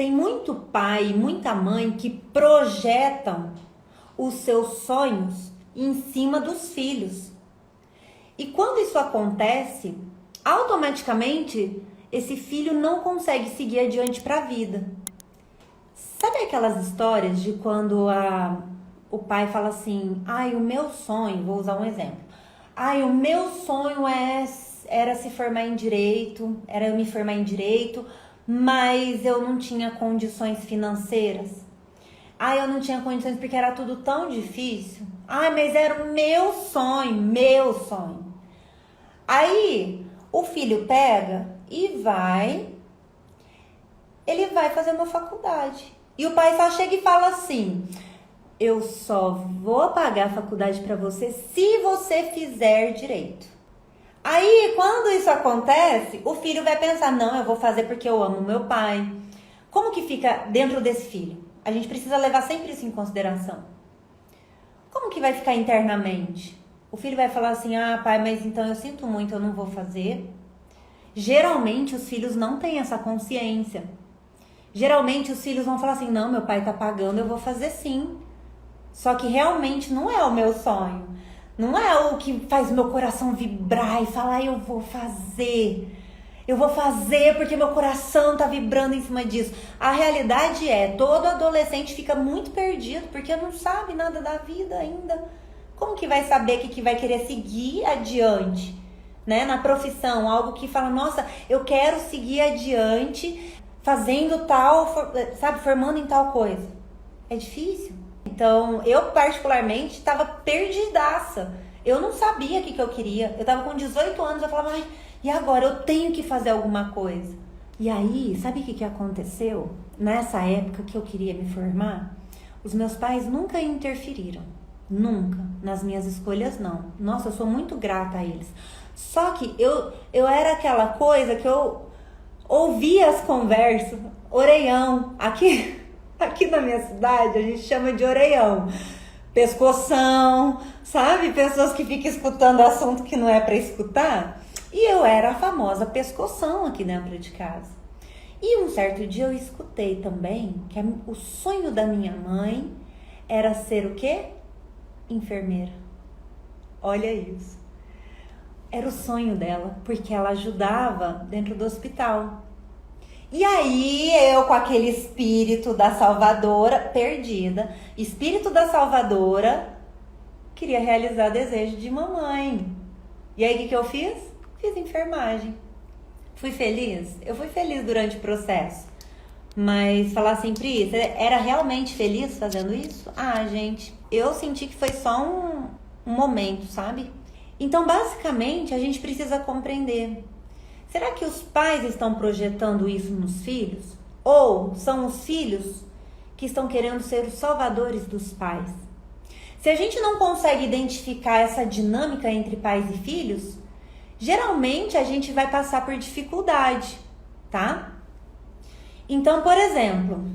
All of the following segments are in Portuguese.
Tem muito pai e muita mãe que projetam os seus sonhos em cima dos filhos. E quando isso acontece, automaticamente esse filho não consegue seguir adiante para a vida. Sabe aquelas histórias de quando o pai fala assim: ai, o meu sonho, vou usar um exemplo. Ai, o meu sonho era se formar em direito, era eu me formar em direito, mas eu não tinha condições financeiras. Ai, eu não tinha condições porque era tudo tão difícil. Ai, mas era o meu sonho, meu sonho. Aí, o filho pega e ele vai fazer uma faculdade. E o pai só chega e fala assim: eu só vou pagar a faculdade para você se você fizer direito. Aí, quando isso acontece, o filho vai pensar: não, eu vou fazer porque eu amo meu pai. Como que fica dentro desse filho? A gente precisa levar sempre isso em consideração. Como que vai ficar internamente? O filho vai falar assim: ah, pai, mas então eu sinto muito, eu não vou fazer. Geralmente, os filhos não têm essa consciência. Geralmente, os filhos vão falar assim: não, meu pai tá pagando, eu vou fazer sim. Só que realmente não é o meu sonho. Não é o que faz meu coração vibrar e falar: eu vou fazer. Eu vou fazer porque meu coração tá vibrando em cima disso. A realidade é, todo adolescente fica muito perdido porque não sabe nada da vida ainda. Como que vai saber que vai querer seguir adiante, né? Na profissão, algo que fala: nossa, eu quero seguir adiante fazendo tal, sabe, formando em tal coisa. É difícil. Então, eu particularmente estava perdidaça. Eu não sabia o que eu queria. Eu estava com 18 anos, eu falava: ai, e agora? Eu tenho que fazer alguma coisa. E aí, sabe o que aconteceu? Nessa época que eu queria me formar, os meus pais nunca interferiram. Nunca. Nas minhas escolhas, não. Nossa, eu sou muito grata a eles. Só que eu era aquela coisa que eu ouvia as conversas, orelhão. Aqui na minha cidade, a gente chama de orelhão. Pescoção, sabe? Pessoas que ficam escutando assunto que não é para escutar. E eu era a famosa pescoção aqui dentro de casa. E um certo dia eu escutei também que o sonho da minha mãe era ser o quê? Enfermeira. Olha isso. Era o sonho dela, porque ela ajudava dentro do hospital. E aí eu, com aquele espírito da salvadora, perdida, espírito da salvadora, queria realizar desejo de mamãe. E aí o que eu fiz? Fiz enfermagem. Fui feliz? Eu fui feliz durante o processo. Mas falar assim: Pri, você era realmente feliz fazendo isso? Ah, gente, eu senti que foi só um momento, sabe? Então, basicamente, a gente precisa compreender. Será que os pais estão projetando isso nos filhos? Ou são os filhos que estão querendo ser os salvadores dos pais? Se a gente não consegue identificar essa dinâmica entre pais e filhos, geralmente a gente vai passar por dificuldade, tá? Então, por exemplo,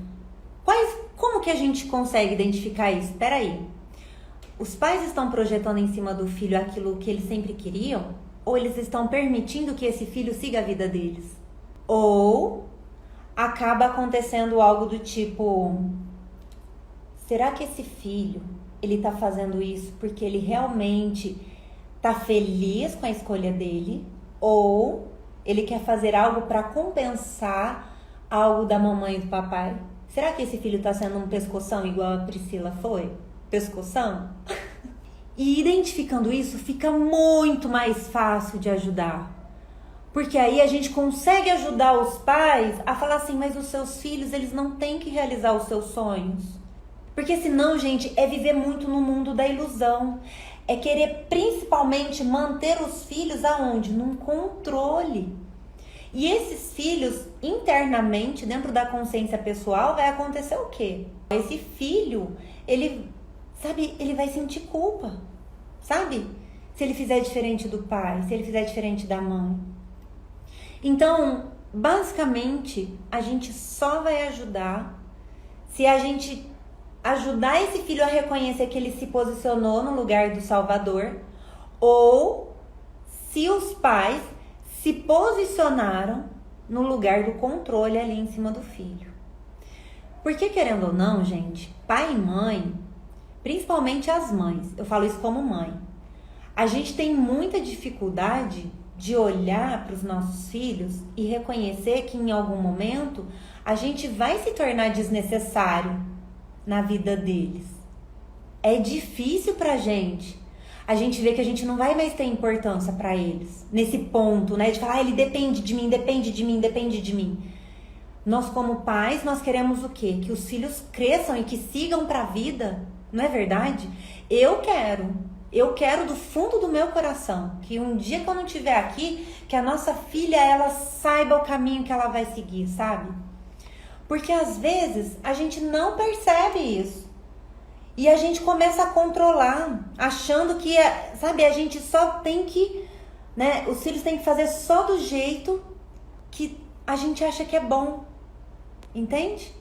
como que a gente consegue identificar isso? Peraí, os pais estão projetando em cima do filho aquilo que eles sempre queriam? Ou eles estão permitindo que esse filho siga a vida deles? Ou acaba acontecendo algo do tipo: será que esse filho, ele tá fazendo isso porque ele realmente tá feliz com a escolha dele? Ou ele quer fazer algo para compensar algo da mamãe e do papai? Será que esse filho tá sendo um pescoção igual a Priscila foi? Pescoção? E identificando isso, fica muito mais fácil de ajudar. Porque aí a gente consegue ajudar os pais a falar assim: mas os seus filhos, eles não têm que realizar os seus sonhos. Porque senão, gente, é viver muito no mundo da ilusão. É querer principalmente manter os filhos aonde? Num controle. E esses filhos, internamente, dentro da consciência pessoal, vai acontecer o quê? Esse filho, ele vai sentir culpa, sabe? Se ele fizer diferente do pai, se ele fizer diferente da mãe. Então, basicamente, a gente só vai ajudar se a gente ajudar esse filho a reconhecer que ele se posicionou no lugar do Salvador, ou se os pais se posicionaram no lugar do controle ali em cima do filho. Porque, querendo ou não, gente, pai e mãe, principalmente as mães, eu falo isso como mãe, a gente tem muita dificuldade de olhar para os nossos filhos e reconhecer que em algum momento a gente vai se tornar desnecessário na vida deles. É difícil pra gente. A gente vê que a gente não vai mais ter importância para eles. Nesse ponto, né? De falar, ele depende de mim, depende de mim, depende de mim. Nós, como pais, nós queremos o quê? Que os filhos cresçam e que sigam para a vida. Não é verdade? Eu quero do fundo do meu coração que um dia que eu não estiver aqui, que a nossa filha, ela saiba o caminho que ela vai seguir, sabe? Porque às vezes a gente não percebe isso. E a gente começa a controlar, achando que, sabe, a gente só tem que, né, os filhos têm que fazer só do jeito que a gente acha que é bom. Entende?